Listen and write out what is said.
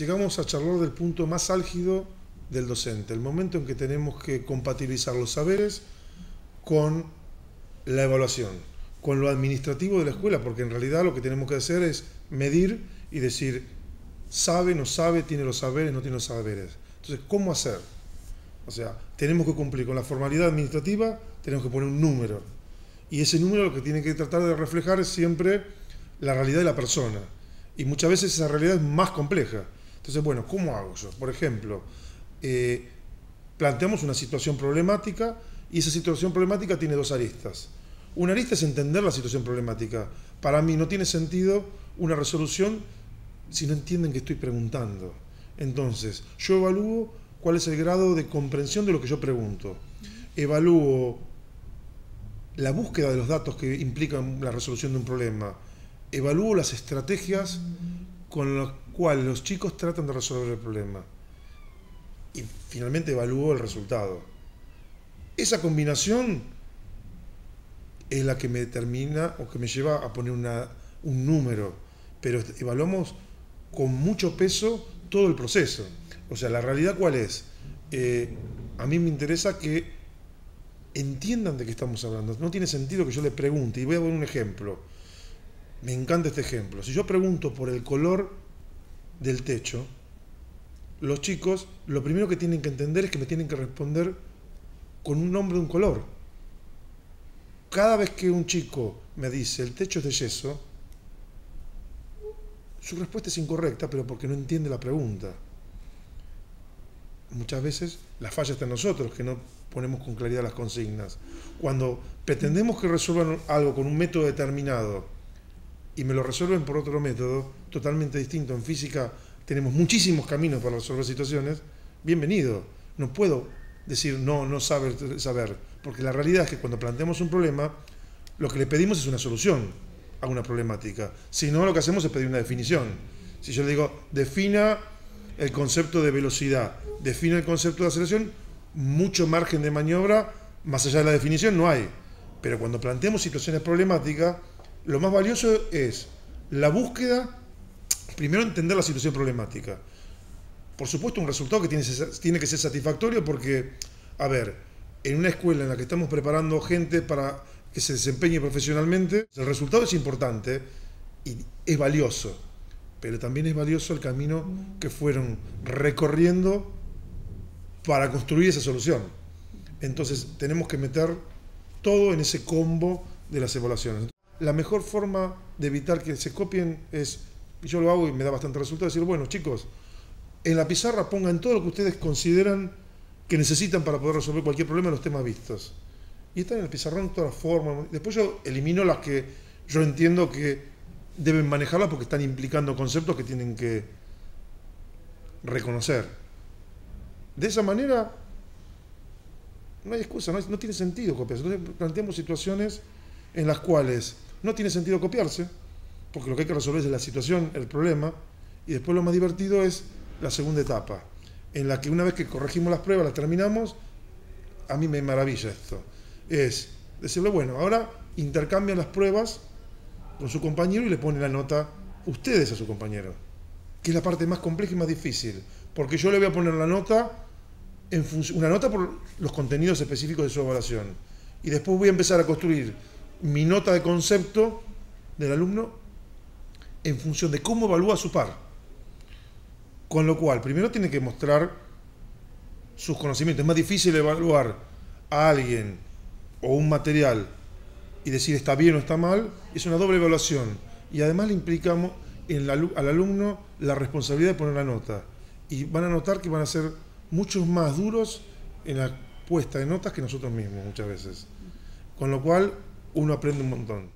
llegamos a charlar del punto más álgido del docente, el momento en que tenemos que compatibilizar los saberes con la evaluación, con lo administrativo de la escuela, porque en realidad lo que tenemos que hacer es medir y decir, sabe, no sabe, tiene los saberes, no tiene los saberes. Entonces, ¿cómo hacer? O sea, tenemos que cumplir con la formalidad administrativa, tenemos que poner un número. Y ese número lo que tiene que tratar de reflejar es siempre la realidad de la persona. Y muchas veces esa realidad es más compleja. Entonces, bueno, ¿cómo hago yo? Por ejemplo, planteamos una situación problemática y esa situación problemática tiene dos aristas. Una arista es entender la situación problemática. Para mí no tiene sentido una resolución si no entienden que estoy preguntando. Entonces, yo evalúo cuál es el grado de comprensión de lo que yo pregunto. Evalúo la búsqueda de los datos que implican la resolución de un problema. Evalúo las estrategias con las cuales los chicos tratan de resolver el problema. Y finalmente evalúo el resultado. Esa combinación es la que me determina o que me lleva a poner un número. Pero evaluamos con mucho peso todo el proceso. O sea, la realidad ¿cuál es? A mí me interesa que entiendan de qué estamos hablando. No tiene sentido que yo le pregunte, y voy a dar un ejemplo. Me encanta este ejemplo. Si yo pregunto por el color del techo, los chicos lo primero que tienen que entender es que me tienen que responder con un nombre de un color. Cada vez que un chico me dice el techo es de yeso, su respuesta es incorrecta, pero porque no entiende la pregunta. Muchas veces la falla está en nosotros, que no ponemos con claridad las consignas. Cuando pretendemos que resuelvan algo con un método determinado y me lo resuelven por otro método totalmente distinto, en física tenemos muchísimos caminos para resolver situaciones, bienvenido. No puedo decir no saber, porque la realidad es que cuando planteamos un problema, lo que le pedimos es una solución a una problemática. Si no, lo que hacemos es pedir una definición. Si yo le digo, defina el concepto de velocidad, define el concepto de aceleración, mucho margen de maniobra, más allá de la definición no hay. Pero cuando planteamos situaciones problemáticas, lo más valioso es la búsqueda, primero entender la situación problemática. Por supuesto un resultado que tiene que ser satisfactorio porque, a ver, en una escuela en la que estamos preparando gente para que se desempeñe profesionalmente, el resultado es importante y es valioso. Pero también es valioso el camino que fueron recorriendo para construir esa solución. Entonces tenemos que meter todo en ese combo de las evaluaciones. La mejor forma de evitar que se copien es, yo lo hago y me da bastante resultado, decir, bueno chicos, en la pizarra pongan todo lo que ustedes consideran que necesitan para poder resolver cualquier problema de los temas vistos. Y están en el pizarrón todas las formas. Después yo elimino las que yo entiendo que deben manejarlas porque están implicando conceptos que tienen que reconocer. De esa manera no hay excusa, no tiene sentido copiarse. Entonces planteamos situaciones en las cuales no tiene sentido copiarse, porque lo que hay que resolver es la situación, el problema, y después lo más divertido es la segunda etapa, en la que una vez que corregimos las pruebas, las terminamos, a mí me maravilla esto. Es decirle, bueno, ahora intercambian las pruebas con su compañero y le ponen la nota ustedes a su compañero, que es la parte más compleja y más difícil, porque yo le voy a poner la nota, una nota por los contenidos específicos de su evaluación, y después voy a empezar a construir mi nota de concepto del alumno en función de cómo evalúa a su par. Con lo cual, primero tiene que mostrar sus conocimientos. Es más difícil evaluar a alguien o un material y decir está bien o está mal, es una doble evaluación. Y además le implicamos al alumno la responsabilidad de poner la nota. Y van a notar que van a ser muchos más duros en la puesta de notas que nosotros mismos muchas veces. Con lo cual, uno aprende un montón.